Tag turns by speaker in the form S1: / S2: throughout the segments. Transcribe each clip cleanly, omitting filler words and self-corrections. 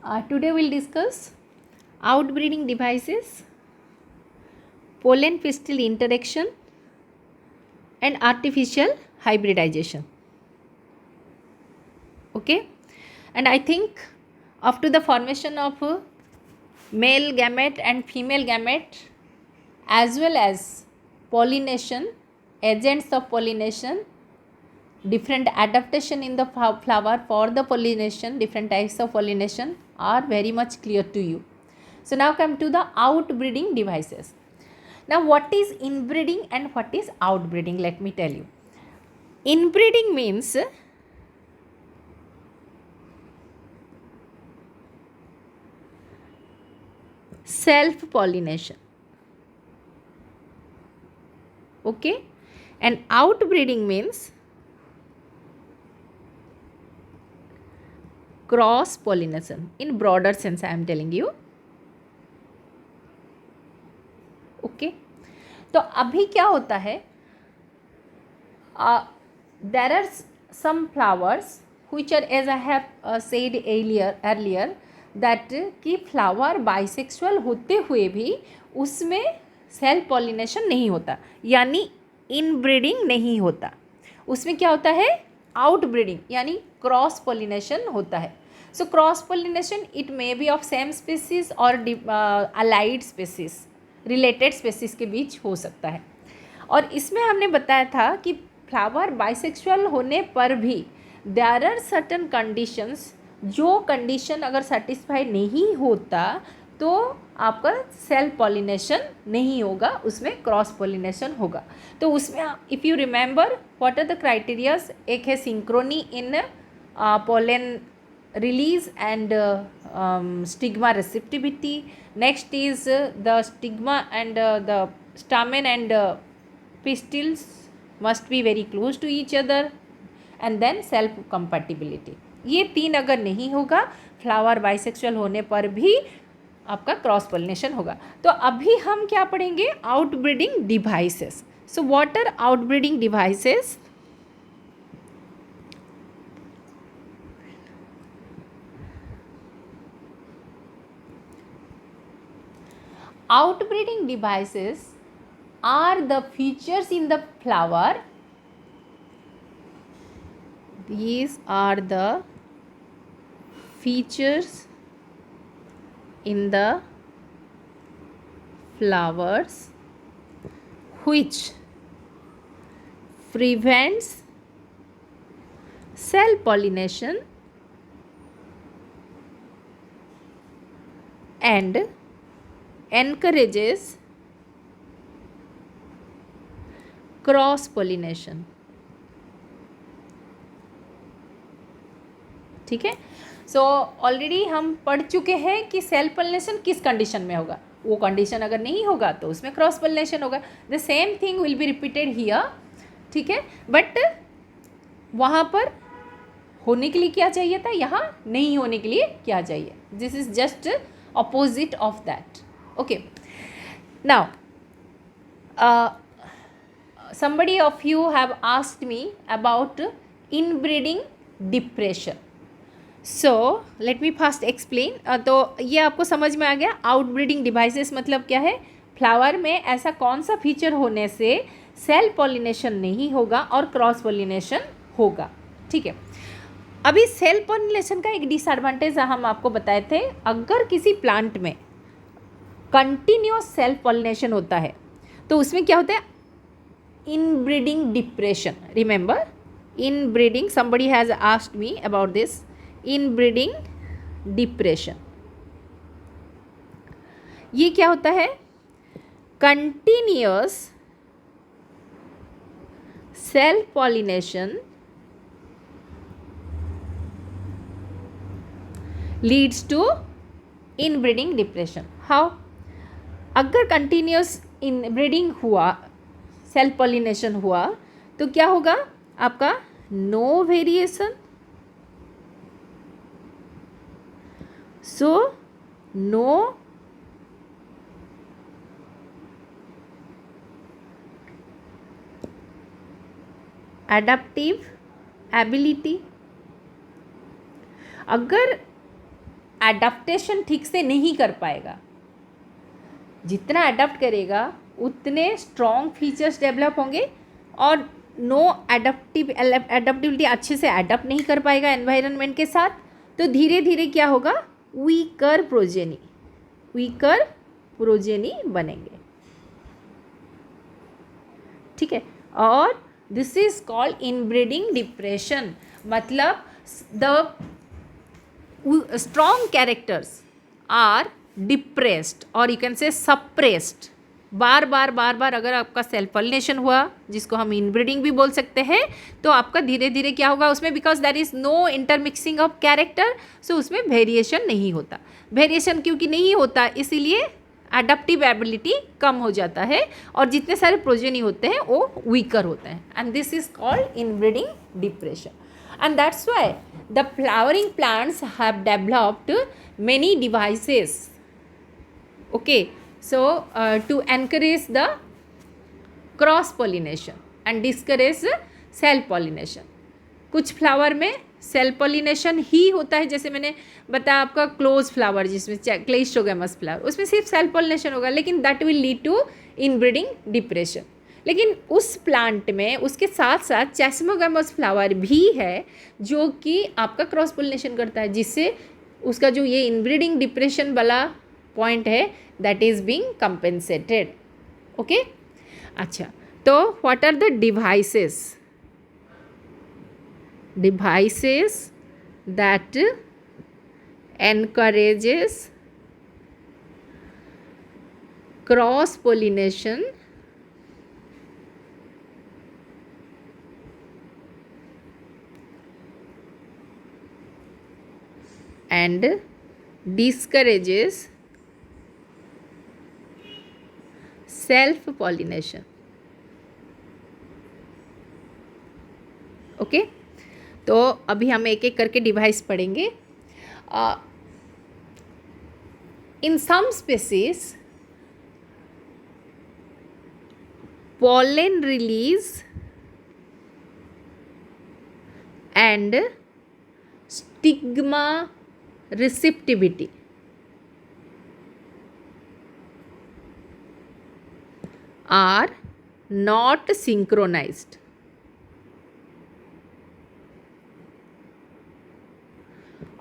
S1: Today we'll discuss outbreeding devices, pollen pistil interaction, and artificial hybridization. Okay, and I think after the formation of male gamete and female gamete, as well as pollination, agents of pollination, different adaptation in the flower for the pollination, different types of pollination are very much clear to you. So now come to the outbreeding devices. Now what is inbreeding and what is outbreeding? Let me tell you. Inbreeding means self pollination. Okay, and outbreeding means cross pollination in broader sense I am telling you. Okay, तो अभी क्या होता है, there are some flowers which are, as I have said earlier that कि flower bisexual होते हुए भी उसमें सेल्फ पॉलिनेशन नहीं होता, यानी इनब्रीडिंग नहीं होता. उसमें क्या होता है, आउटब्रीडिंग यानी क्रॉस पॉलिनेशन होता है. So cross pollination it may be of same species और अलाइड स्पेसीज, रिलेटेड स्पेसीज के बीच हो सकता है. और इसमें हमने बताया था कि फ्लावर बाइसेक्सुअल होने पर भी देयर आर सर्टन कंडीशंस, जो कंडीशन अगर सेटिस्फाई नहीं होता तो आपका सेल्फ पॉलिनेशन नहीं होगा, उसमें क्रॉस पॉलिनेशन होगा. तो उसमें if you remember what are the criterias, एक है synchrony in pollen release and stigma receptivity. Next is the stigma and the stamen and pistils must be very close to each other, and then self compatibility. ये तीन अगर नहीं होगा, flower bisexual होने पर भी आपका क्रॉस पॉलिनेशन होगा. तो अभी हम क्या पढ़ेंगे, outbreeding devices. So what are outbreeding devices? Outbreeding devices are the features in the flower. These are the features in the flowers which prevents self pollination and encourages cross pollination. ठीक है, so already हम पढ़ चुके हैं कि self pollination किस condition में होगा. वो कंडीशन अगर नहीं होगा तो उसमें क्रॉस पॉलिनेशन होगा. The same thing will be repeated here. ठीक है, बट वहाँ पर होने के लिए क्या चाहिए था, यहाँ नहीं होने के लिए क्या चाहिए. This is just opposite of that. Okay, now somebody of you have asked me about inbreeding depression. So let me first explain. तो ये आपको समझ में आ गया, आउटब्रीडिंग डिवाइसेस मतलब क्या है, फ्लावर में ऐसा कौन सा फीचर होने से सेल्फ पॉलिनेशन नहीं होगा और क्रॉस पॉलिनेशन होगा. ठीक है, अभी सेल्फ पॉलिनेशन का एक डिसएडवांटेज हम आपको बताए थे. अगर किसी प्लांट में कंटिन्यूस सेल्फ पॉलिनेशन होता है तो उसमें क्या होता है, inbreeding depression. Remember inbreeding, somebody has asked me about this, inbreeding depression. ये क्या होता है, continuous self pollination leads to inbreeding depression. How? अगर कंटिन्यूस इनब्रीडिंग हुआ, सेल्फ पॉलिनेशन हुआ, तो क्या होगा आपका, no variation. So no adaptive ability. अगर एडाप्टेशन ठीक से नहीं कर पाएगा। जितना अडॉप्ट करेगा उतने स्ट्रॉन्ग फीचर्स डेवलप होंगे, और नो एडाप्टिविटी, अच्छे से अडॉप्ट नहीं कर पाएगा एनवायरनमेंट के साथ, तो धीरे धीरे क्या होगा, वीकर प्रोजेनी बनेंगे। ठीक है, और this is called inbreeding depression. मतलब the strong characters are depressed और यू कैन से सप्रेस्ड। बार बार अगर आपका सेल्फ पॉलिनेशन हुआ, जिसको हम इनब्रीडिंग भी बोल सकते हैं, तो आपका धीरे धीरे क्या होगा उसमें, because there is no intermixing of character, so उसमें वेरिएशन नहीं होता। वेरिएशन क्योंकि नहीं होता, इसीलिए अडप्टिव एबिलिटी कम हो जाता है, और जितने सारे प्रोजेनी होते हैं वो वीकर होते हैं, and this is called inbreeding depression. And that's why the flowering plants have developed many devices, okay, so to encourage the cross pollination and discourage self pollination. कुछ फ्लावर में सेल्फ पॉलिनेशन ही होता है, जैसे मैंने बताया आपका क्लोज फ्लावर जिसमें क्लेस्ट्रोगेमस flower, उसमें सिर्फ सेल्फ पॉलिनेशन होगा, लेकिन that will lead to inbreeding depression. लेकिन उस प्लांट में उसके साथ साथ चेस्मोगेमस फ्लावर भी है जो कि आपका क्रॉस पॉलिनेशन करता है, जिससे उसका जो ये इनब्रीडिंग डिप्रेशन वाला पॉइंट है that is being compensated. Okay, अच्छा, तो what are the devices that encourages cross pollination and discourages self pollination. ओके, तो अभी हम एक एक करके डिवाइस पढ़ेंगे। In some species pollen release and stigma receptivity are not synchronized.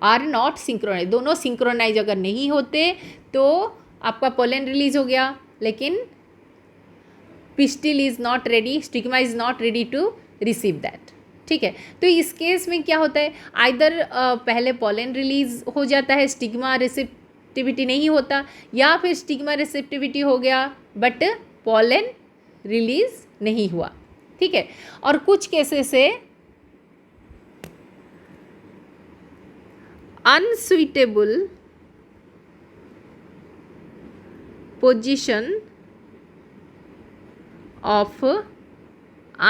S1: Are not synchronize, दोनों सिंक्रोनाइज अगर नहीं होते तो आपका पोलन रिलीज हो गया, लेकिन pistil is not ready, stigma is not ready to receive that. ठीक है, तो इस केस में क्या होता है, आइदर पहले पोलन रिलीज हो जाता है, स्टिग्मा रिसेप्टिविटी नहीं होता, या फिर स्टिग्मा रिसेप्टिविटी हो गया बट पोलन रिलीज नहीं हुआ। ठीक है, और कुछ केसेस से unsuitable position of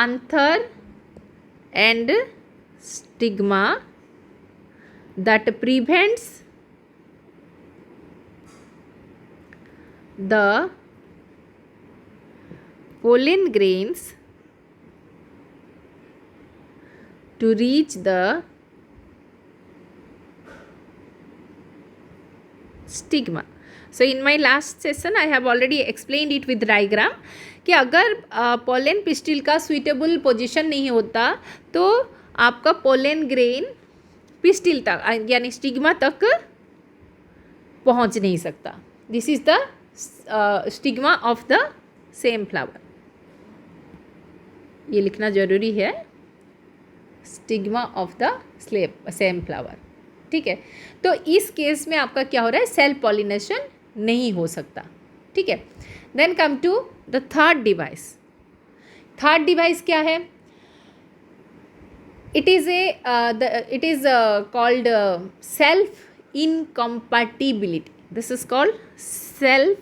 S1: anther and stigma that prevents the pollen grains to reach the stigma. So in my last session I have already explained it with diagram कि अगर pollen pistil का सुइटेबल पोजीशन नहीं होता तो आपका pollen grain pistil तक यानी stigma तक पहुंच नहीं सकता। This is the stigma of the same flower, ये लिखना जरूरी है, stigma of the same flower. ठीक है, तो इस केस में आपका क्या हो रहा है, सेल्फ पॉलिनेशन नहीं हो सकता। ठीक है, then come to the third device. Third device क्या है, it is called self incompatibility. This is called self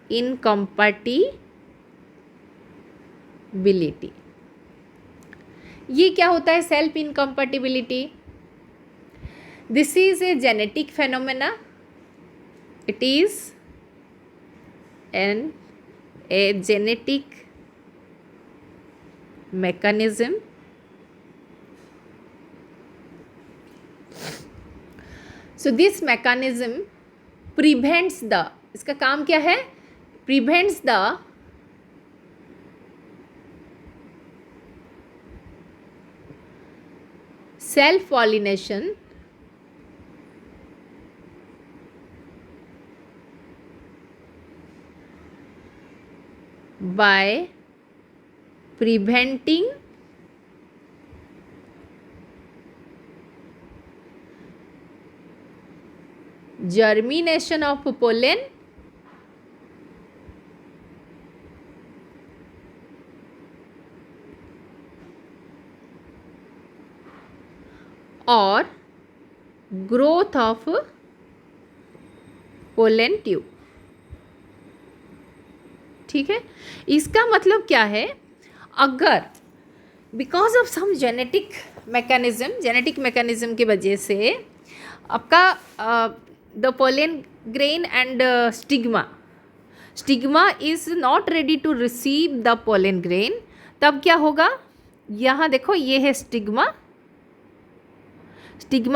S1: incompatibility. ये क्या होता है self incompatibility? This is a genetic phenomena. It is a genetic mechanism so this mechanism prevents the, इसका काम क्या है, prevents the self pollination by preventing germination of pollen और growth of pollen tube. ठीक है, इसका मतलब क्या है, अगर because of some genetic mechanism की वजह से आपका the pollen grain and stigma is not ready to receive the pollen grain, तब क्या होगा, यहाँ देखो ये है स्टिग्मा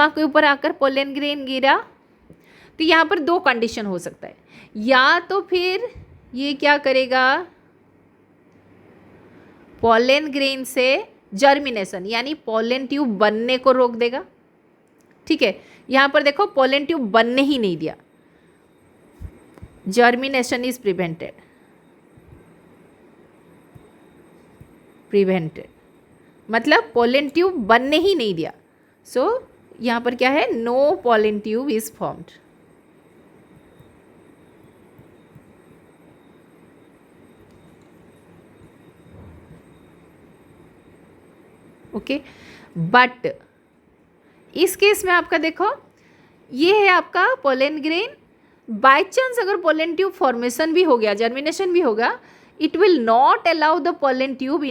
S1: के ऊपर आकर पोलन ग्रेन गिरा, तो यहाँ पर दो कंडीशन हो सकता है, या तो फिर ये क्या करेगा, पोलन ग्रेन से जर्मिनेशन यानी पोलन ट्यूब बनने को रोक देगा। ठीक है, यहाँ पर देखो पोलन ट्यूब बनने ही नहीं दिया, जर्मिनेशन इज प्रिवेंटेड मतलब पोलन ट्यूब बनने ही नहीं दिया। सो यहाँ पर क्या है, no pollen tube is formed. Okay, but इस केस में आपका देखो ये है आपका पोलन ग्रेन, बाय चांस अगर पोलन ट्यूब फॉर्मेशन भी हो गया, जर्मिनेशन भी होगा, it will not allow the pollen tube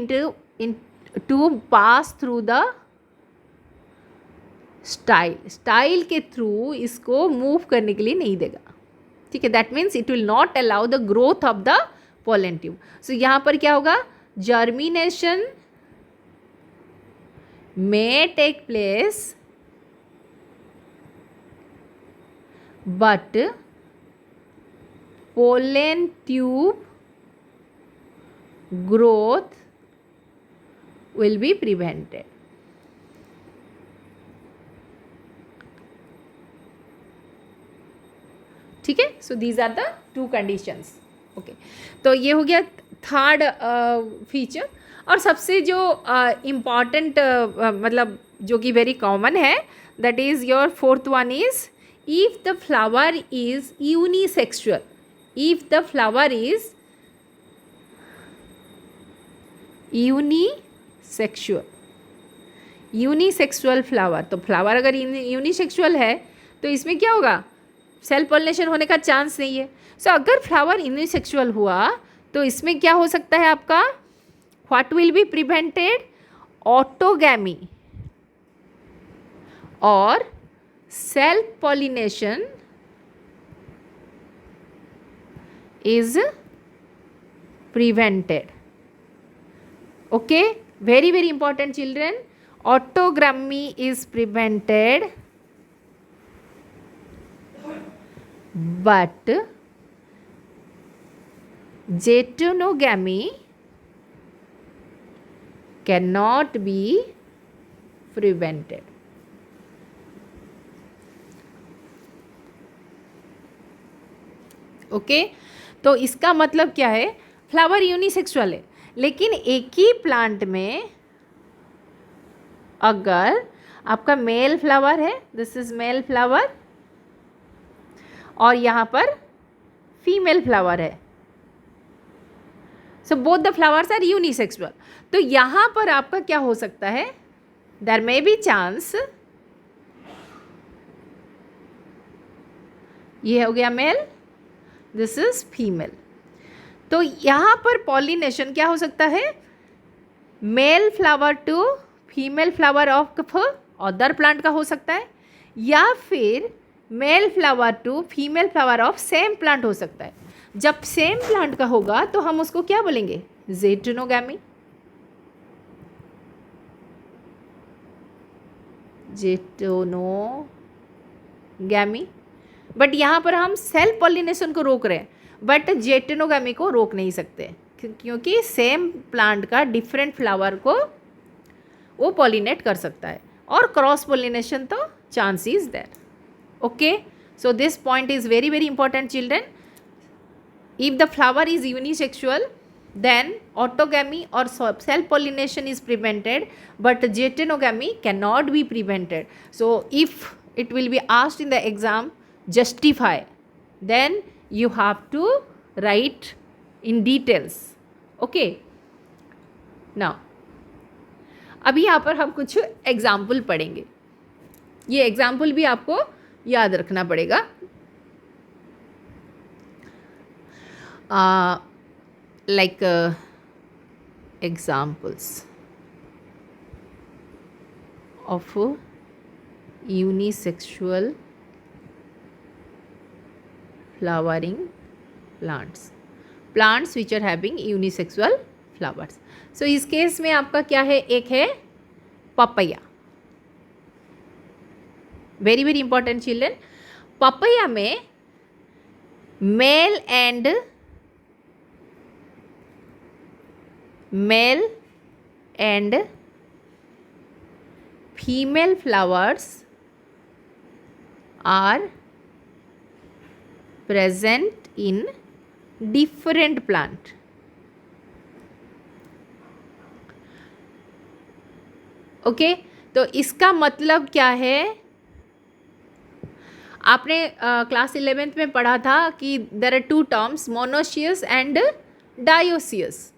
S1: to pass through the style के थ्रू इसको मूव करने के लिए नहीं देगा। ठीक है, that means it will not allow the growth of the pollen tube. So यहाँ पर क्या होगा, germination may take place but pollen tube growth will be prevented। ठीक है, so these are the two conditions. Okay, तो ये हो गया थर्ड फीचर। और सबसे जो इम्पॉर्टेंट मतलब जो कि वेरी कॉमन है, that is your fourth one is if the flower is unisexual. If the flower is unisexual flower, तो फ्लावर अगर यूनिसेक्सुअल है तो इसमें क्या होगा, सेल्फ पॉलिनेशन होने का चांस नहीं है। सो अगर फ्लावर यूनिसेक्सुअल हुआ तो इसमें क्या हो सकता है आपका, what will be prevented, autogamy और self pollination is prevented। okay, very very important children, autogamy is prevented but zetonogamy cannot be prevented। Okay, तो इसका मतलब क्या है, फ्लावर यूनिसेक्सुअल है, लेकिन एक ही प्लांट में अगर आपका मेल फ्लावर है, दिस इज मेल फ्लावर, और यहाँ पर फीमेल फ्लावर है, so both the flowers are unisexual, तो यहाँ पर आपका क्या हो सकता है, देयर मे बी चांस, ये हो गया मेल, दिस इज फीमेल, तो यहाँ पर पॉलिनेशन क्या हो सकता है, male flower to female flower of other plant का हो सकता है, या फिर male flower to female flower of same plant हो सकता है। जब सेम प्लांट का होगा तो हम उसको क्या बोलेंगे, जेटोनोगैमी। जेटोनोगैमी गैमी, बट यहाँ पर हम सेल्फ पॉलिनेशन को रोक रहे हैं, बट जेटेनोगैमी को रोक नहीं सकते क्योंकि सेम प्लांट का डिफरेंट फ्लावर को वो पॉलिनेट कर सकता है, और क्रॉस पॉलिनेशन तो chance is there. Okay, so this point is very very important, children. If the flower is unisexual, then autogamy or self pollination is prevented, but jetenogamy cannot be prevented. So if it will be asked in the exam, justify, then you have to write in details. Okay, now अभी यहाँ पर हम कुछ example पढ़ेंगे. ये example भी आपको याद रखना पड़ेगा. Like examples of unisexual flowering plants which are having unisexual flowers. So इस केस में आपका क्या है, एक है papaya. Very very important children. Papaya में male and female flowers are present in different plant. Okay, तो इसका मतलब क्या है, आपने क्लास 11th में पढ़ा था कि there are two terms, monoecious and dioecious.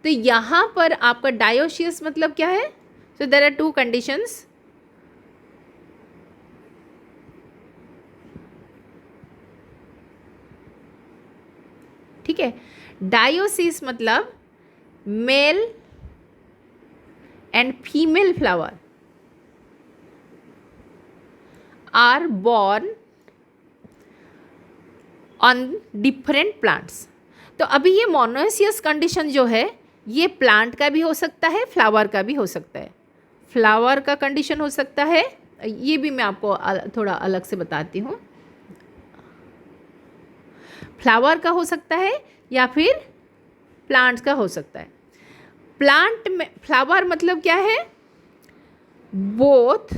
S1: तो यहाँ पर आपका डायोसियस मतलब क्या है, so there are two conditions. ठीक है, डायोसिस मतलब male and female flower are born on different plants. तो अभी ये मोनोसियस कंडीशन जो है, ये प्लांट का भी हो सकता है, फ्लावर का भी हो सकता है. फ्लावर का कंडीशन हो सकता है, ये भी मैं आपको थोड़ा अलग से बताती हूँ. फ्लावर का हो सकता है या फिर प्लांट्स का हो सकता है. प्लांट में फ्लावर मतलब क्या है, बोथ.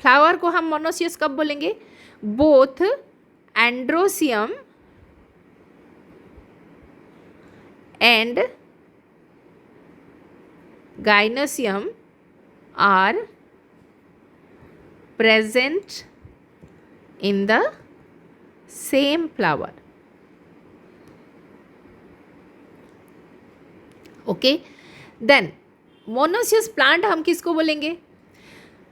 S1: फ्लावर को हम मोनोसियस कब बोलेंगे, both androecium and gynoecium are present in the same flower. Okay, then monoecious plant हम किसको बोलेंगे,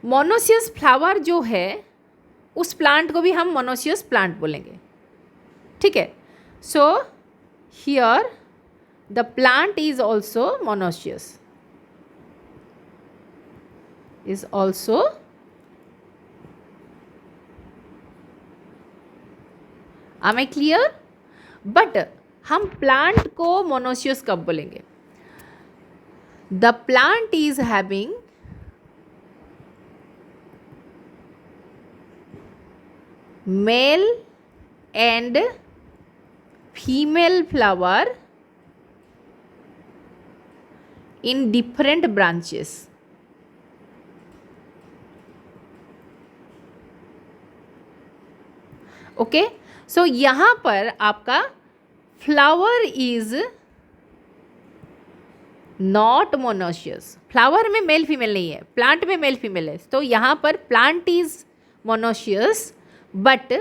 S1: मोनोसियस फ्लावर जो है उस प्लांट को भी हम मोनोसियस प्लांट बोलेंगे. ठीक है, so here the plant is also monoecious, is also am I clear? But हम प्लांट को मोनोसियस कब बोलेंगे, the plant is having male and female flower in different branches. Okay, so यहाँ पर आपका flower is not monoecious. Flower में male female नहीं है, प्लांट में मेल फीमेल है. तो यहाँ पर plant is monoecious but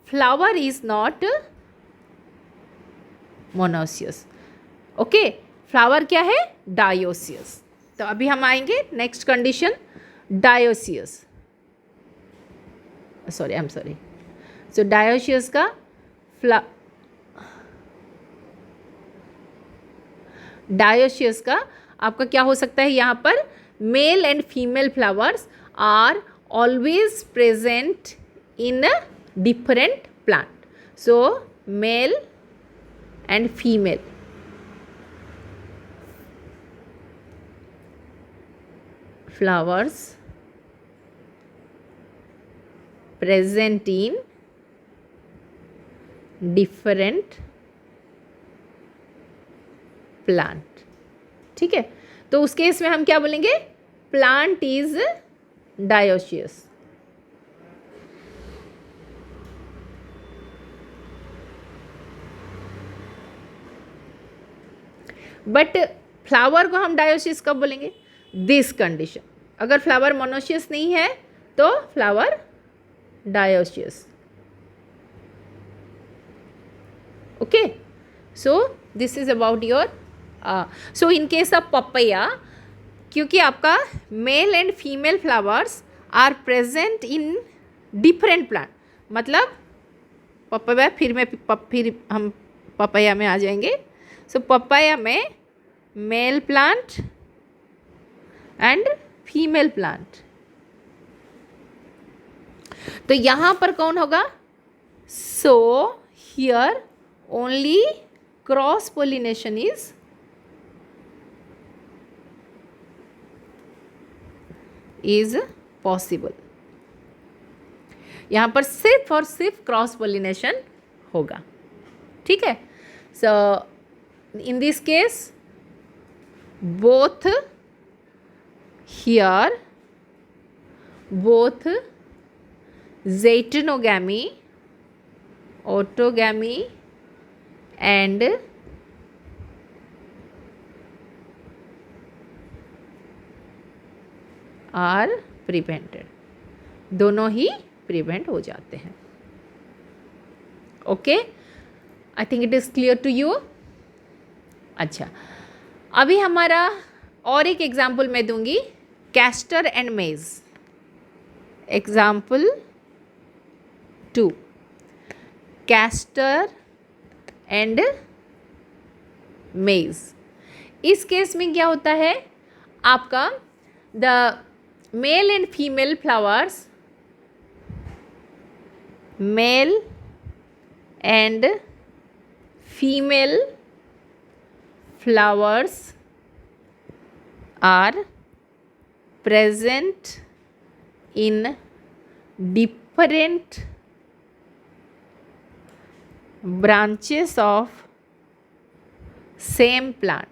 S1: flower is not monoecious. Okay, flower क्या है, डायोसियस. तो अभी हम आएंगे next condition, dioecious. Sorry. So dioecious का डायोसियस का आपका क्या हो सकता है, यहाँ पर male and female flowers are always present in a different plant. So male and female flowers present in different plant. ठीक है, तो उस केस में हम क्या बोलेंगे? Plant is dioecious. But flower को हम डायोसियस कब बोलेंगे? This condition. अगर फ्लावर मोनोसियस नहीं है तो flower dioecious. Okay, so this is about your. So in case of papaya, क्योंकि आपका male and female flowers are present in different plant, मतलब पपैया, फिर हम पपैया में आ जाएंगे. सो पपैया में male plant and female plant. तो यहाँ पर कौन होगा? So here only cross pollination is possible. यहाँ पर सिर्फ और सिर्फ क्रॉस पोलिनेशन होगा. ठीक है, so in this case both here, both zytonogamy, autogamy and are prevented. दोनों ही प्रिवेंट हो जाते हैं. Okay, I think it is clear to you. अच्छा, अभी हमारा और एक एग्जाम्पल मैं दूंगी, castor and maize. Example 2, castor and maize. इस केस में क्या होता है? आपका the male and female flowers, male and female flowers are present in different branches of same plant.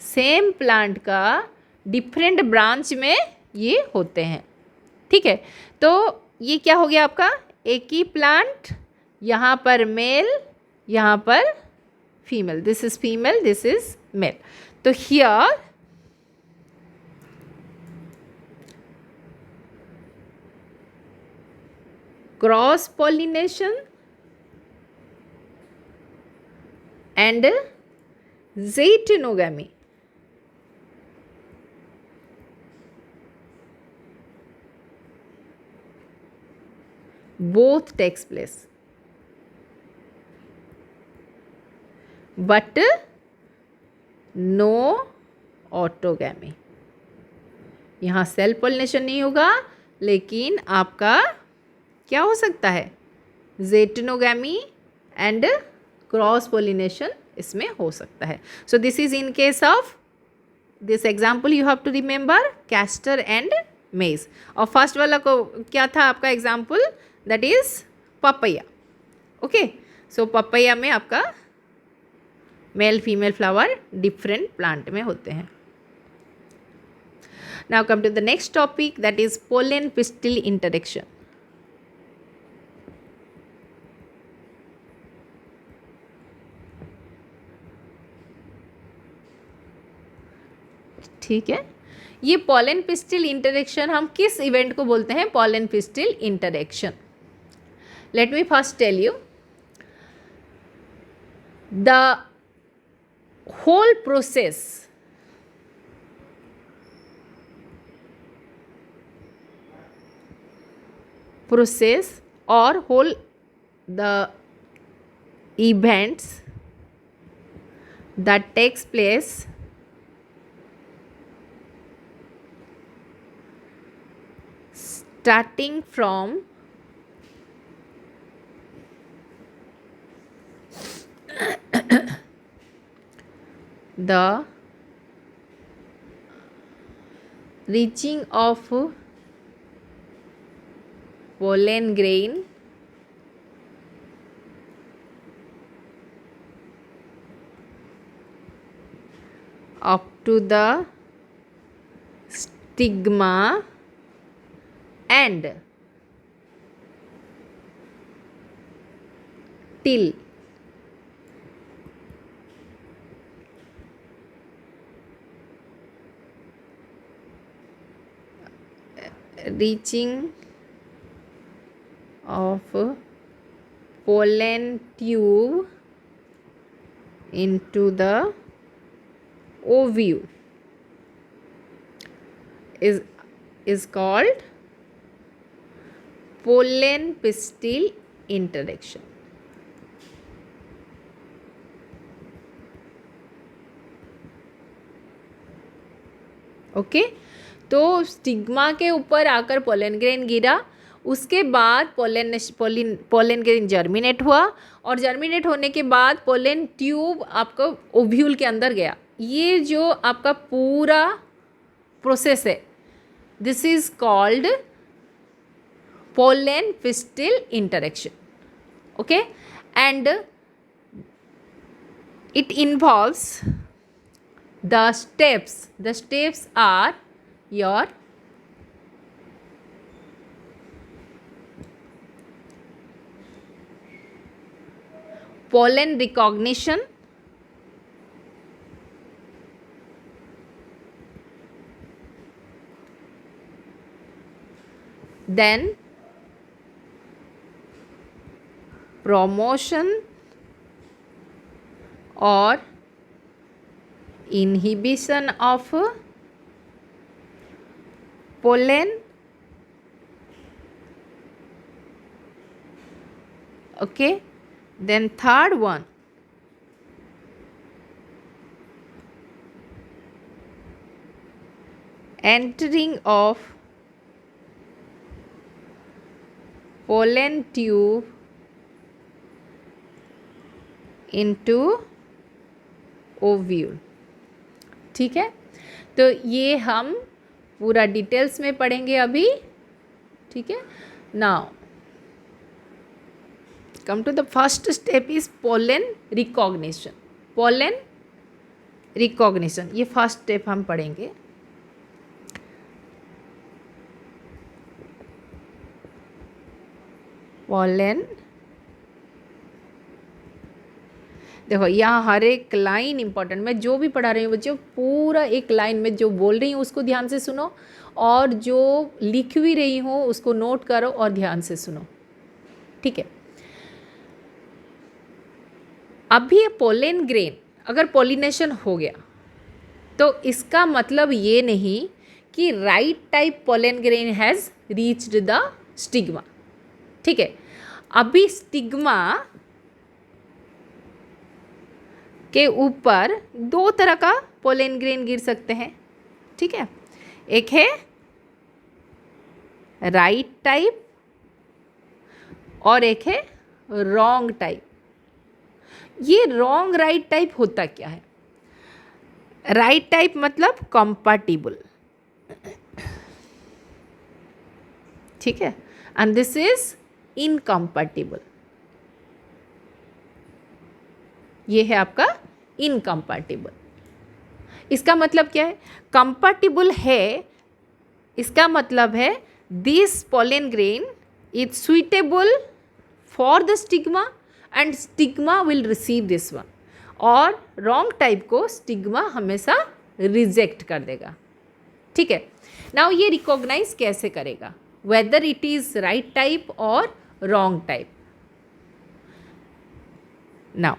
S1: Same plant का डिफरेंट ब्रांच में ये होते हैं. ठीक है, तो ये क्या हो गया आपका? एक ही प्लांट, यहाँ पर मेल, यहाँ पर female. This is female, this is male. तो here cross pollination and zytonogamy. Both takes place, but no autogamy. यहाँ सेल्फ पॉलिनेशन नहीं होगा, लेकिन आपका क्या हो सकता है? zytonogamy एंड क्रॉस पॉलिनेशन इसमें हो सकता है. So this is in case of this example. You have to remember castor and maize. और फर्स्ट वाला को क्या था आपका example? That is papaya. Okay, so papaya में आपका male female flower different plant में होते हैं. Now come to the next topic, that is pollen pistil interaction. ठीक है, ये पॉलन पिस्टिल इंटरेक्शन हम किस इवेंट को बोलते हैं? Pollen pistil interaction. Let me first tell you the whole process or whole the events that takes place starting from the reaching of pollen grain up to the stigma and till reaching of pollen tube into the ovule is called pollen pistil interaction. Okay तो stigma के ऊपर आकर pollen grain गिरा, उसके बाद pollen grain germinate हुआ और germinate होने के बाद पोलन ट्यूब आपको ओव्यूल के अंदर गया. ये जो आपका पूरा प्रोसेस है, this is called pollen pistil interaction. Okay and it involves the steps are your pollen recognition, then promotion or inhibition of pollen. Okay, then third one, entering of pollen tube into ovule. ठीक है, तो ये हम पूरा details में पढ़ेंगे अभी. ठीक है, now come to the first step is pollen recognition. Pollen recognition ये फर्स्ट स्टेप हम पढ़ेंगे. पोलन, देखो यहाँ हर एक लाइन इंपॉर्टेंट, मैं जो भी पढ़ा रही हूँ बच्चों पूरा एक लाइन में जो बोल रही हूँ उसको ध्यान से सुनो और जो लिख भी रही हूँ उसको नोट करो और ध्यान से सुनो. ठीक है, अभी पोलन ग्रेन अगर पॉलिनेशन हो गया तो इसका मतलब ये नहीं कि right type pollen grain has reached the stigma. ठीक है, अभी स्टिग्मा के ऊपर दो तरह का पोलन ग्रेन गिर सकते हैं. ठीक है, एक है राइट टाइप और एक है रॉन्ग टाइप. ये रॉन्ग राइट टाइप होता क्या है? राइट टाइप मतलब कंपैटिबल. ठीक है, एंड दिस इज इनकम्पैटिबल. ये है आपका इनकम्पैटिबल. इसका मतलब क्या है? कंपैटिबल है, इसका मतलब है this pollen grain is suitable for the stigma and stigma will receive this one. और रॉन्ग टाइप को स्टिग्मा हमेशा रिजेक्ट कर देगा. ठीक है, नाउ ये रिकॉग्नाइज कैसे करेगा whether it is right type और wrong type? Now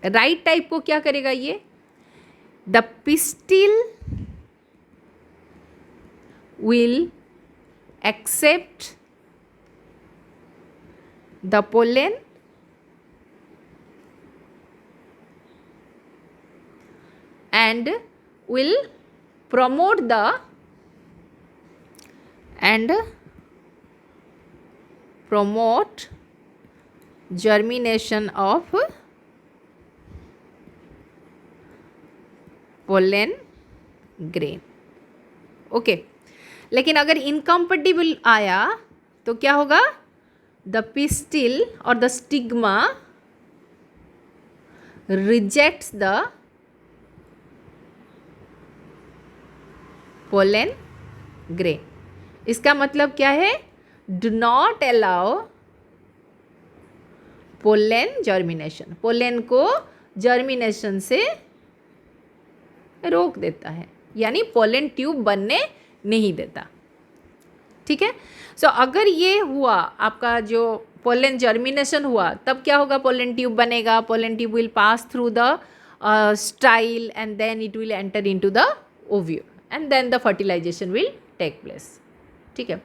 S1: right type को क्या करेगा? ये the pistil will accept the pollen and will promote the germination of pollen grain. Okay, लेकिन अगर इनकम्पैटिबल आया तो क्या होगा, द पिस्टिल और the stigma rejects the pollen grain. इसका मतलब क्या है, do not allow pollen germination, pollen को जर्मिनेशन से रोक देता है, यानी पोलन ट्यूब बनने नहीं देता। ठीक है, सो अगर ये हुआ आपका जो पोलन जर्मिनेशन हुआ, तब क्या होगा, पोलन ट्यूब बनेगा, pollen tube will pass through the style and then it will enter into the ovule and then the fertilisation will take place. ठीक है,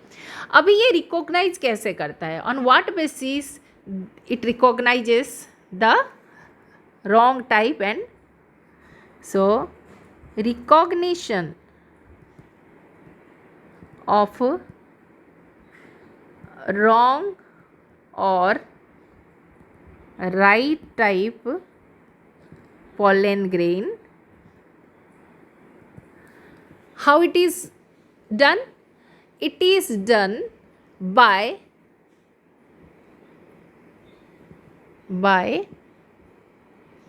S1: अभी ये रिकॉग्नाइज कैसे करता है, on what basis it recognizes the wrong type, and so recognition of wrong or right type pollen grain, how it is done? It is done by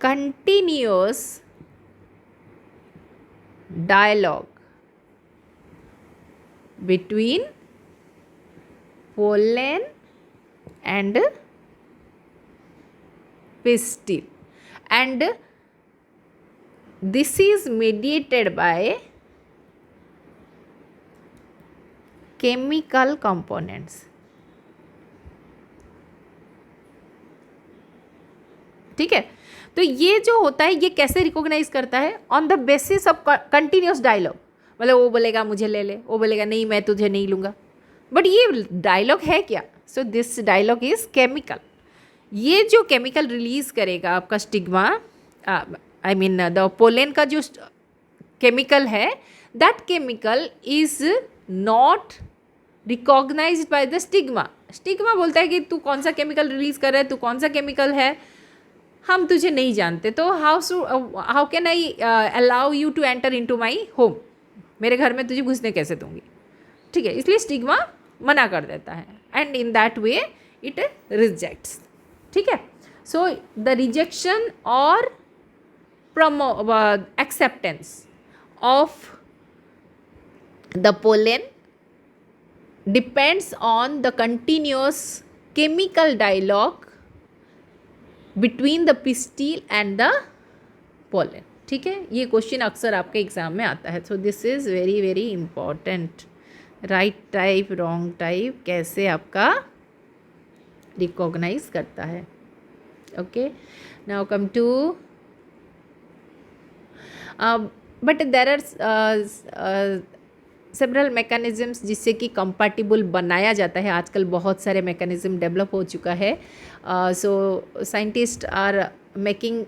S1: continuous dialogue between pollen and pistil, and this is mediated by chemical components. ठीक है, तो ये जो होता है ये कैसे recognise करता है, on the basis of continuous dialogue. मतलब वो बोलेगा मुझे ले ले, वो बोलेगा नहीं मैं तुझे नहीं लूँगा, बट ये डायलॉग है क्या, so this dialogue is chemical. ये जो केमिकल रिलीज करेगा आपका stigma, I mean the pollen का जो केमिकल है, that chemical is not recognised by the stigma. Stigma बोलता है कि तू कौन सा केमिकल रिलीज कर रहा है, तू कौन सा केमिकल है, हम तुझे नहीं जानते, तो how can I allow you to enter into my home, मेरे घर में तुझे घुसने कैसे दूंगी। ठीक है, इसलिए स्टिग्मा मना कर देता है, and in that way it rejects. ठीक है, सो द रिजेक्शन और acceptance of the pollen depends on the continuous chemical dialogue between the pistil and the pollen. ठीक है, ये क्वेश्चन अक्सर आपके एग्जाम में आता है, so this is very very important. Right type wrong type कैसे आपका रिकॉग्नाइज करता है। Okay, now come to but there are several mechanisms जिससे कि कंपैटिबल बनाया जाता है। आजकल बहुत सारे मैकेनिज़्म डेवलप हो चुका है, so scientist are making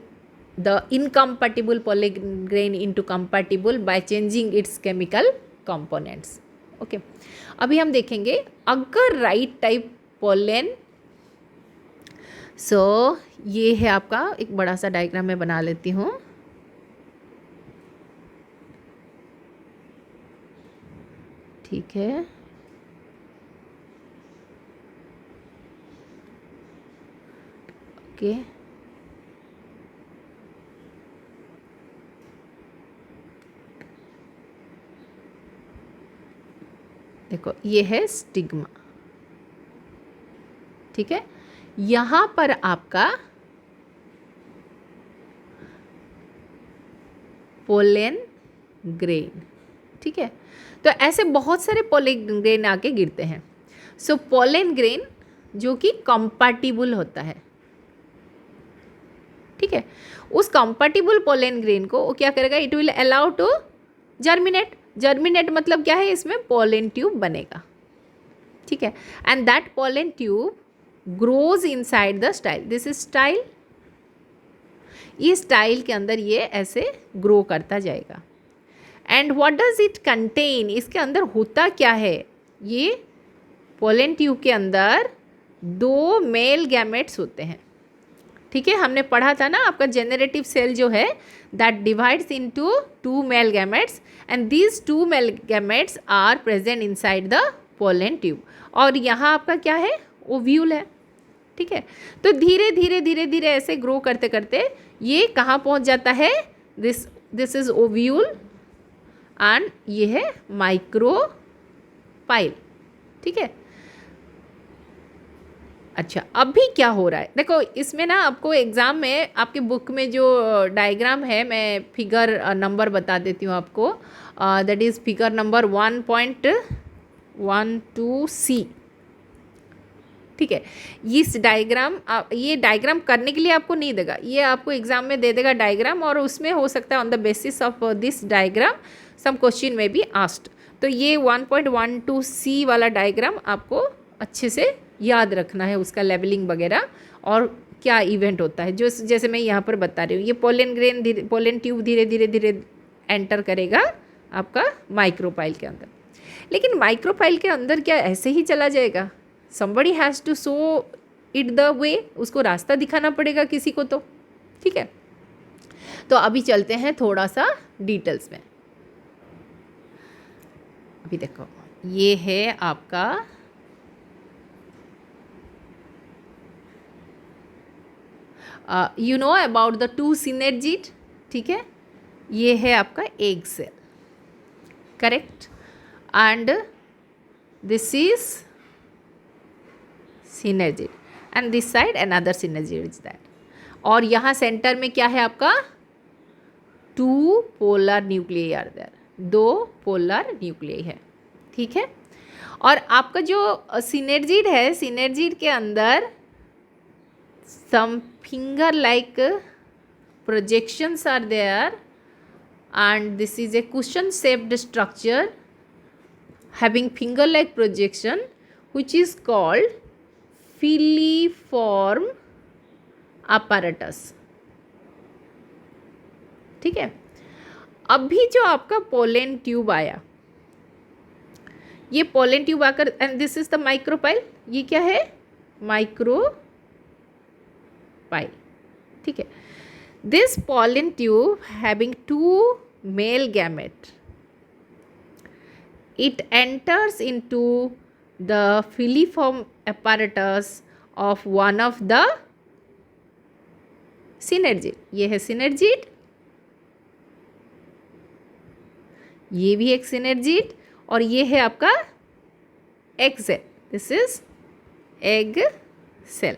S1: the incompatible pollen grain into compatible by changing its chemical components. Okay, अभी हम देखेंगे अगर राइट टाइप पोलन, सो ये है आपका एक बड़ा सा डायग्राम मैं बना लेती हूँ। ठीक है, ओके, देखो ये है स्टिग्मा। ठीक है, यहाँ पर आपका पोलन ग्रेन। ठीक है, तो ऐसे बहुत सारे पोलन ग्रेन आके गिरते हैं। सो पोलन ग्रेन जो कि कंपैटिबल होता है, ठीक है, उस कंपैटिबल पोलन ग्रेन को वो क्या करेगा, it will allow to germinate. Germinate मतलब क्या है, इसमें पोलन ट्यूब बनेगा। ठीक है, and that pollen tube grows inside the style. This is style, इस स्टाइल के अंदर ये ऐसे ग्रो करता जाएगा। And what does it contain, इसके अंदर होता क्या है, ये पोलन ट्यूब के अंदर 2 मेल गैमेट्स होते हैं। ठीक है, हमने पढ़ा था ना आपका जेनरेटिव सेल जो है that divides into 2 male gametes, and these 2 male gametes are present inside the pollen tube. और यहाँ आपका क्या है, ओव्यूल है। ठीक है, तो धीरे धीरे धीरे धीरे ऐसे ग्रो करते करते ये कहाँ पहुँच जाता है, दिस इज ओव्यूल एंड ये है माइक्रोपाइल। ठीक है, अच्छा अभी क्या हो रहा है, देखो इसमें ना आपको एग्ज़ाम में आपके बुक में जो डायग्राम है, मैं फिगर नंबर बता देती हूँ आपको, that is figure number 1.12C। ठीक है, इस डायग्राम ये डायग्राम करने के लिए आपको नहीं देगा, ये आपको एग्जाम में दे देगा डायग्राम, और उसमें हो सकता है on the basis of this diagram some question में बी आस्क्ड। तो ये 1.12C वाला डायग्राम आपको अच्छे से याद रखना है, उसका लेवलिंग वगैरह और क्या इवेंट होता है, जो जैसे मैं यहाँ पर बता रही हूँ। ये पोलन ट्यूब धीरे धीरे धीरे एंटर करेगा आपका माइक्रोपाइल के अंदर। लेकिन माइक्रोपाइल के अंदर क्या ऐसे ही चला जाएगा, somebody has to show it the way, उसको रास्ता दिखाना पड़ेगा किसी को तो। ठीक है, तो अभी चलते हैं थोड़ा सा डिटेल्स में। अभी देखो ये है आपका you know about the two synergid. ठीक है, ये है आपका egg cell, correct, and this is synergid and this side another synergid is that। और यहाँ सेंटर में क्या है आपका, two polar nuclei are there, दो पोलर न्यूक्लियाई है। ठीक है, और आपका जो synergid है, synergid के अंदर some finger like projections are there and this is a cushion shaped structure having finger like projection which is called filiform apparatus। ठीक है, अभी जो आपका पोलन ट्यूब आया, ये पोलन ट्यूब आकर and this is the micropyle, ये क्या है, माइक्रोपाइल। ठीक है, this pollen tube having two male gamete, it enters into the filiform apparatus of one of the synergid। ये है synergid, ये भी एक synergid, और ये है आपका egg cell, this is egg cell।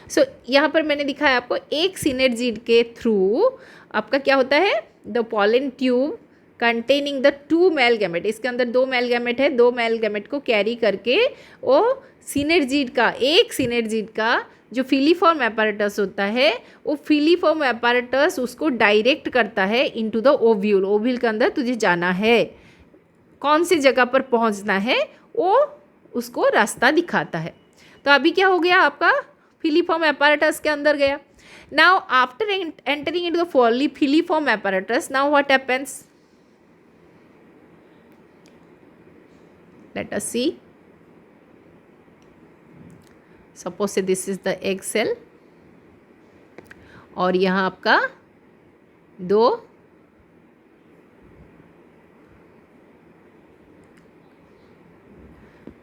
S1: सो यहाँ पर मैंने दिखाया आपको एक synergid के थ्रू आपका क्या होता है, the pollen tube containing the two male gamete, इसके अंदर दो मेल गैमेट है, दो मेल गैमेट को कैरी करके वो सिनर्जिड का, एक सिनर्जिड का जो फिलीफॉर्म एपारेटस होता है, वो फिलीफॉर्म एपारेटस उसको डायरेक्ट करता है इनटू द ओव्यूल। ओव्यूल के अंदर तुझे जाना है, कौन सी जगह पर पहुंचना है, वो उसको रास्ता दिखाता है। तो अभी क्या हो गया, आपका फिलीफॉर्म एपारेटस के अंदर गया। Now after entering into the filiform apparatus, now what happens, let us see, suppose say this is the egg cell, और यहाँ आपका दो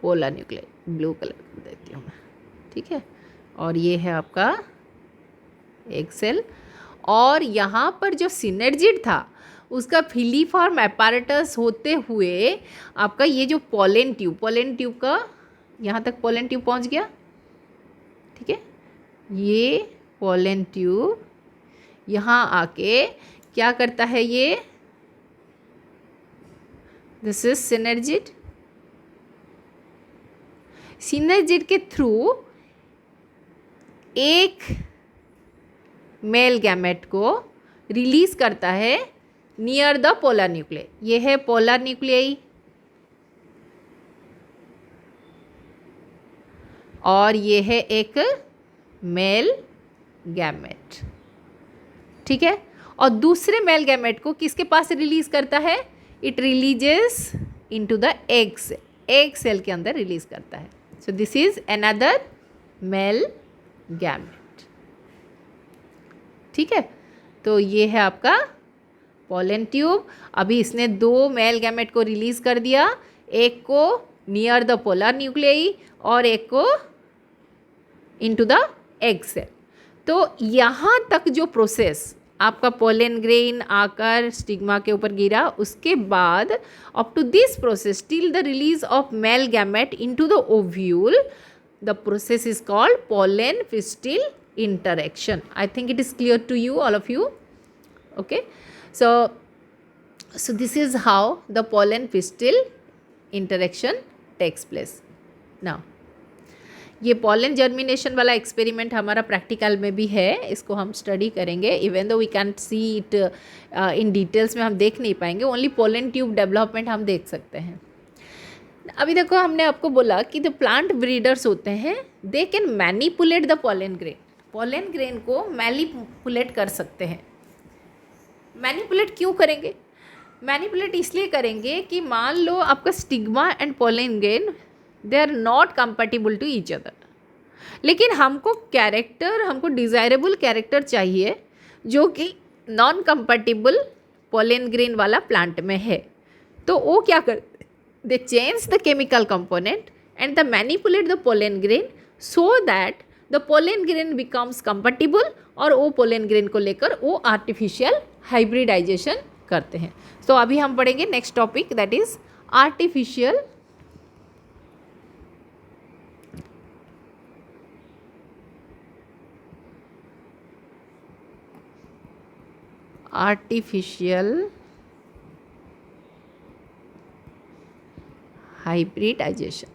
S1: पोलर न्यूक्लियाई, ब्लू कलर देती हूँ मैं। ठीक है, और ये है आपका एग सेल, और यहाँ पर जो सिनर्जिड था उसका फिलीफॉर्म एपारेटस होते हुए आपका ये जो पोलन ट्यूब का यहाँ तक पोलन ट्यूब पहुँच गया। ठीक है, ये पोलन ट्यूब यहाँ आके क्या करता है, ये दिस इज सिनर्जिड, सिनर्जिड के थ्रू एक मेल गैमेट को रिलीज करता है नियर द पोलर न्यूक्लियाई। ये है पोलर न्यूक्लियाई, और ये है एक मेल गैमेट। ठीक है, और दूसरे मेल गैमेट को किसके पास रिलीज करता है, it releases into the egg cell, egg cell के अंदर रिलीज करता है। So this is another male gamete. ठीक है, तो ये है आपका पोलन ट्यूब। अभी इसने दो मेल गैमेट को रिलीज़ कर दिया, एक को नियर द पोलर न्यूक्लियाई और एक को इनटू द एग सेल। तो यहाँ तक जो प्रोसेस आपका पोलन ग्रेन आकर स्टिग्मा के ऊपर गिरा, उसके बाद up to this process till the release of male gamete into the ovule, the process is called pollen pistil interaction. I think it is clear to you, all of you. Okay, so this is how the pollen pistil interaction takes place. Now ये pollen germination वाला experiment हमारा practical में भी है, इसको हम study करेंगे। Even though we can see it in details में हम देख नहीं पाएंगे, ओनली पोलन ट्यूब डेवलपमेंट हम देख सकते हैं। अभी देखो, हमने आपको बोला कि जो प्लांट ब्रीडर्स होते हैं they can manipulate the pollen grain, pollen grain को मैनिपुलेट कर सकते हैं। मैनिपुलेट क्यों करेंगे? मैनिपुलेट इसलिए करेंगे कि मान लो आपका stigma and pollen grain they are not compatible to each other, लेकिन हमको कैरेक्टर, हमको डिज़ायरेबल कैरेक्टर चाहिए जो कि नॉन कंपैटिबल पोलन ग्रेन वाला प्लांट में है। तो वो क्या करते, they change the chemical component and the manipulate the pollen grain so that the pollen grain becomes compatible, और वो पोलन ग्रेन को लेकर वो आर्टिफिशियल हाइब्रिडाइजेशन करते हैं। तो अभी हम पढ़ेंगे next topic, that is artificial hybridisation.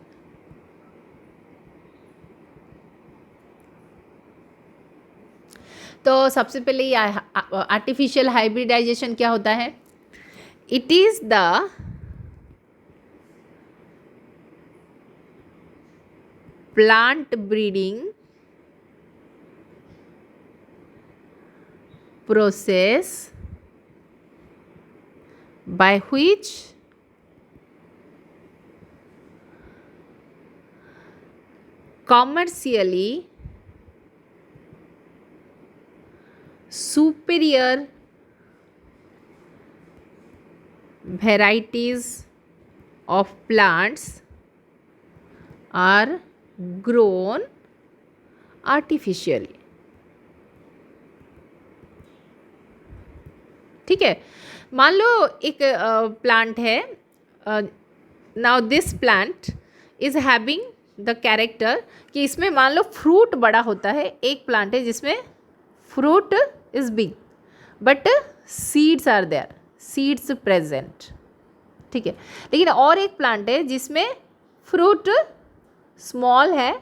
S1: तो सबसे पहले ये आर्टिफिशियल हाइब्रिडाइजेशन क्या होता है? It is the plant breeding process by which commercially superior varieties of plants are grown artificially. ठीक है, मान लो एक प्लांट है, now this plant is having the character कि इसमें मान लो फ्रूट बड़ा होता है। एक प्लांट है जिसमें fruit is big but seeds are there, seeds present, ठीक है। लेकिन और एक प्लांट है जिसमें फ्रूट स्मॉल है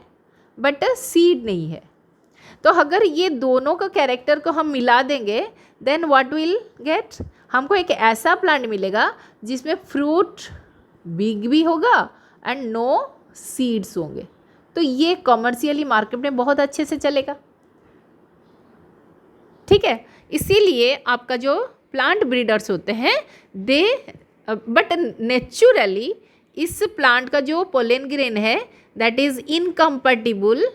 S1: बट सीड नहीं है। तो अगर ये दोनों का कैरेक्टर को हम मिला देंगे देन व्हाट विल गेट, हमको एक ऐसा प्लांट मिलेगा जिसमें फ्रूट बिग भी होगा एंड नो सीड्स होंगे। तो ये कॉमर्शियली मार्केट में बहुत अच्छे से चलेगा, ठीक है। इसीलिए आपका जो प्लांट ब्रीडर्स होते हैं दे, बट नेचुरली इस प्लांट का जो पोलन ग्रेन है that is incompatible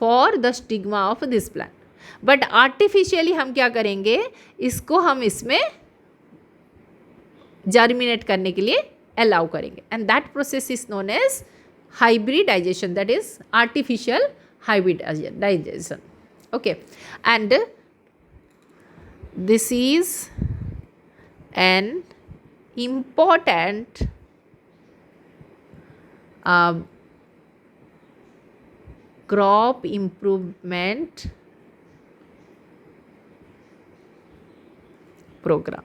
S1: for the stigma of this plant, but artificially हम क्या करेंगे, इसको हम इसमें जर्मिनेट करने के लिए अलाउ करेंगे and that process is known as hybridization, that is artificial hybridization. Okay, and this is an important crop improvement programme,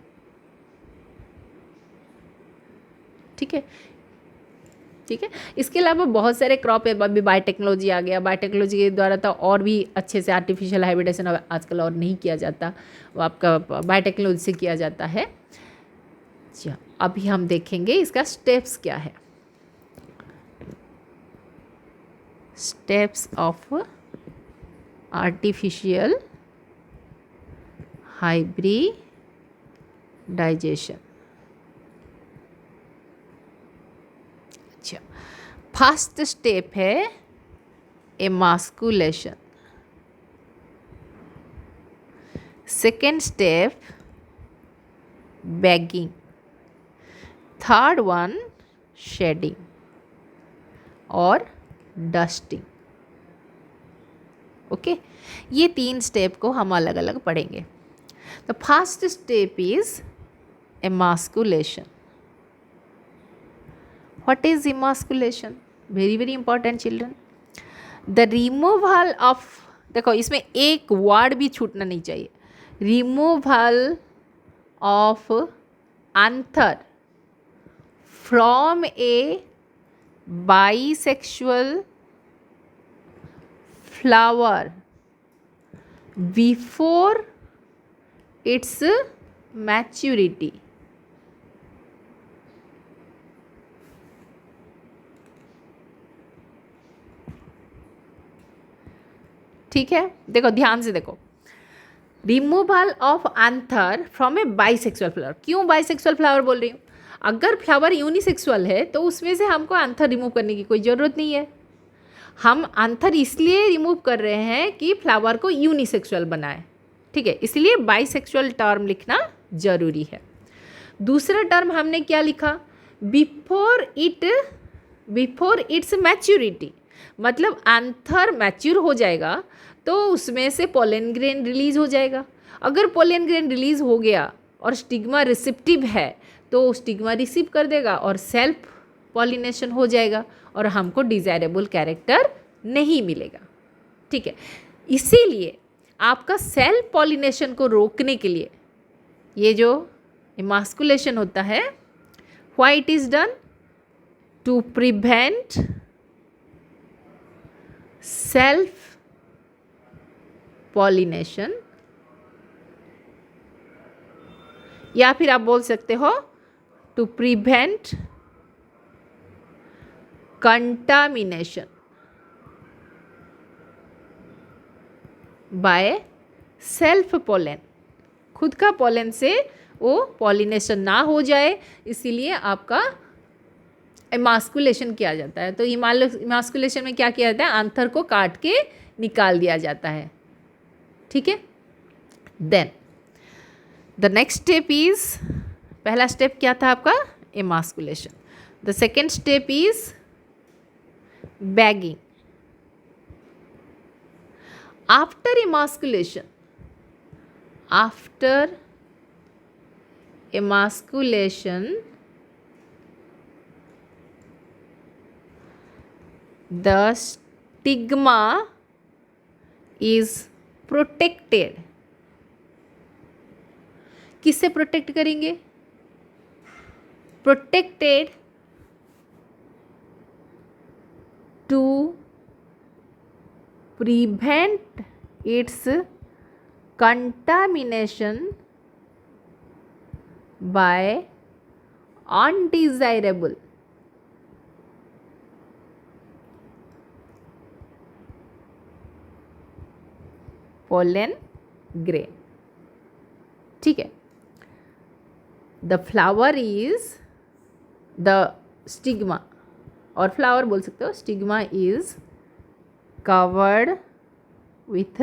S1: ठीक है, ठीक है। इसके अलावा बहुत सारे क्रॉप है, अभी बायोटेक्नोलॉजी आ गया, बायोटेक्नोलॉजी के द्वारा तो और भी अच्छे से आर्टिफिशियल हाइब्रिडेशन आजकल और नहीं किया जाता, वो आपका बायोटेक्नोलॉजी से किया जाता है। अच्छा, अभी हम देखेंगे इसका स्टेप्स क्या है। Steps of artificial hybridization. अच्छा, फर्स्ट स्टेप है emasculation, second step bagging, third one shedding, और डस्टिंग। ओके, ये 3 स्टेप को हम अलग अलग पढ़ेंगे। The first step is emasculation. What is emasculation? Very very important children. The removal of, देखो इसमें एक वर्ड भी छूटना नहीं चाहिए, removal of anther from a bisexual flower before its maturity. ठीक है, देखो ध्यान से देखो, removal of anther from A bisexual flower. क्यों बाइसेक्सुअल फ्लावर बोल रही हूँ? अगर फ्लावर यूनिसेक्सुअल है तो उसमें से हमको एंथर रिमूव करने की कोई ज़रूरत नहीं है। हम एंथर इसलिए रिमूव कर रहे हैं कि फ्लावर को यूनिसेक्सुअल बनाए, ठीक है, इसलिए बाइसेक्सुअल टर्म लिखना ज़रूरी है। दूसरा टर्म हमने क्या लिखा? बिफोर इट्स मैच्योरिटी, मतलब एंथर मैच्योर हो जाएगा तो उसमें से पोलन ग्रेन रिलीज हो जाएगा। अगर पोलन ग्रेन रिलीज हो गया और स्टिग्मा रिसेप्टिव है तो स्टिग्मा रिसीव कर देगा और सेल्फ पॉलिनेशन हो जाएगा और हमको डिज़ायरेबल कैरेक्टर नहीं मिलेगा, ठीक है। इसीलिए आपका सेल्फ पॉलिनेशन को रोकने के लिए ये जो emasculation होता है, why it is done? To prevent self pollination, या फिर आप बोल सकते हो to prevent contamination by self pollen. खुद का पोलन से वो पॉलिनेशन ना हो जाए, इसीलिए आपका emasculation किया जाता है। तो emasculation में क्या किया जाता है? एंथर को काट के निकाल दिया जाता है, ठीक है। Then the next step is, पहला स्टेप क्या था आपका? emasculation. The second step is bagging. After emasculation, the stigma is protected. किससे प्रोटेक्ट करेंगे? Protected to prevent its contamination by undesirable pollen grain, ठीक है। The flower is the stigma, और flower बोल सकते हो, stigma is covered with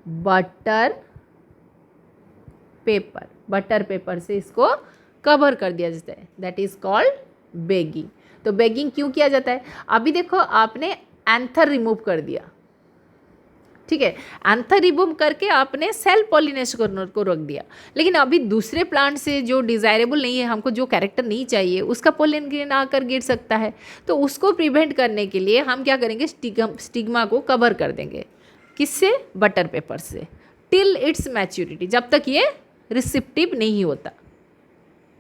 S1: butter paper. Butter paper से इसको कवर कर दिया जाता है, दैट इज कॉल्ड बेगिंग। तो बेगिंग क्यों किया जाता है? अभी देखो आपने एंथर रिमूव कर दिया, ठीक है, एंथर रिमूव करके आपने सेल्फ पॉलिनेशन को रोक दिया, लेकिन अभी दूसरे प्लांट से जो डिज़ायरेबल नहीं है, हमको जो कैरेक्टर नहीं चाहिए, उसका पोलन ग्रेन आकर गिर सकता है। तो उसको प्रिवेंट करने के लिए हम क्या करेंगे? स्टिग्मा को कवर कर देंगे। किससे? बटर पेपर से, टिल इट्स मैच्योरिटी, जब तक ये रिसेप्टिव नहीं होता,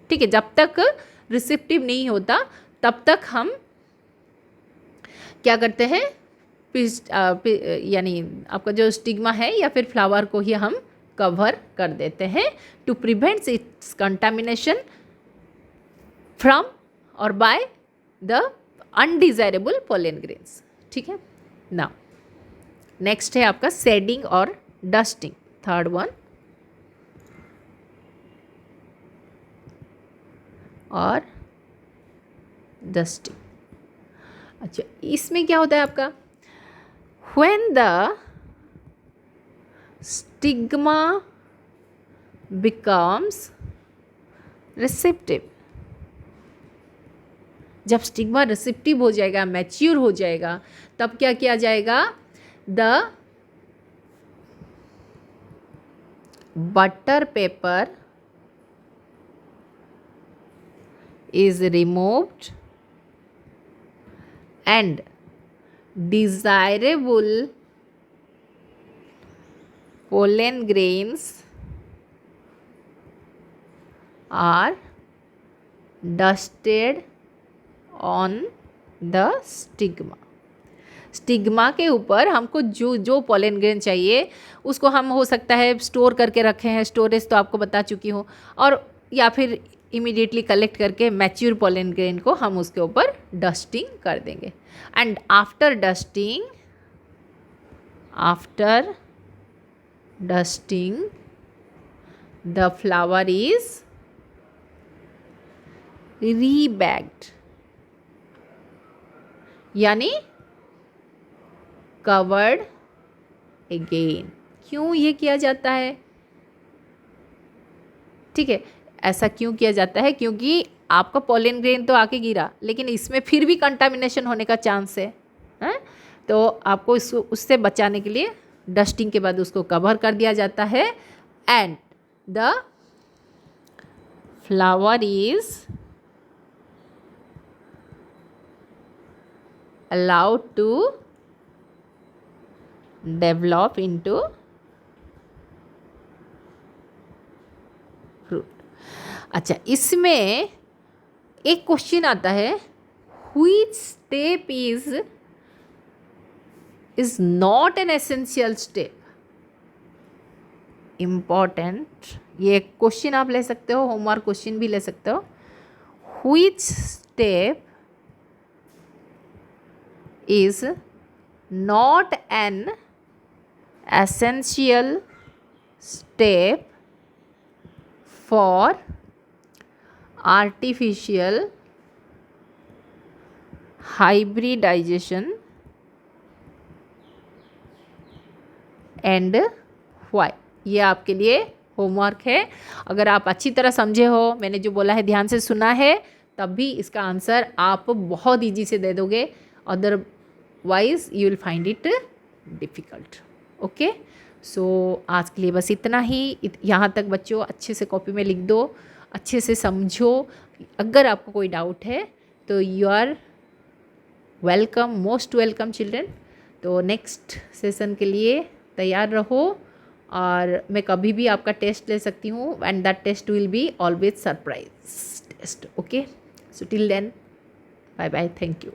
S1: ठीक है। जब तक रिसेप्टिव नहीं होता तब तक हम क्या करते हैं? यानी आपका जो स्टिग्मा है या फिर फ्लावर को ही हम कवर कर देते हैं to prevent its contamination from और by the undesirable pollen grains, ठीक है। नाउ नेक्स्ट है आपका शेडिंग और डस्टिंग, थर्ड वन। और डस्टिंग, अच्छा इसमें क्या होता है आपका? When the stigma becomes receptive, जब स्टिग्मा रिसेप्टिव हो जाएगा, मैच्योर हो जाएगा, तब क्या किया जाएगा, the butter paper is removed and desirable pollen grains are dusted on the stigma. Stigma के ऊपर हमको जो जो पॉलन ग्रेन चाहिए उसको हम हो सकता है स्टोर करके रखे हैं, स्टोरेज तो आपको बता चुकी हूँ, और या फिर इमीडिएटली कलेक्ट करके मैच्योर पॉलन ग्रेन को हम उसके ऊपर डस्टिंग कर देंगे. And after dusting the flower is rebagged, यानी कवर्ड अगेन. क्यों ये किया जाता है? ठीक है, ऐसा क्यों किया जाता है? क्योंकि आपका पॉलन ग्रेन तो आके गिरा, लेकिन इसमें फिर भी कंटामिनेशन होने का चांस है, तो आपको उससे बचाने के लिए डस्टिंग के बाद उसको कवर कर दिया जाता है. And the flower is allowed to develop into fruit. अच्छा, इसमें एक क्वेश्चन आता है, which step is not an essential step? Important, ये क्वेश्चन आप ले सकते हो, होमवर्क क्वेश्चन भी ले सकते हो. which step is not an essential step for artificial hybridization and why? ये आपके लिए होमवर्क है. अगर आप अच्छी तरह समझे हो, मैंने जो बोला है ध्यान से सुना है, तब भी इसका आंसर आप बहुत ईजी से दे दोगे. Otherwise you will find it difficult. Okay, so आज के लिए बस इतना ही. यहाँ तक बच्चों अच्छे से कॉपी में लिख दो, अच्छे से समझो. अगर आपको कोई डाउट है तो you are welcome, most welcome children. तो नेक्स्ट सेशन के लिए तैयार रहो, और मैं कभी भी आपका टेस्ट ले सकती हूँ. And that test will be always surprise test. Okay, so till then, bye bye, thank you.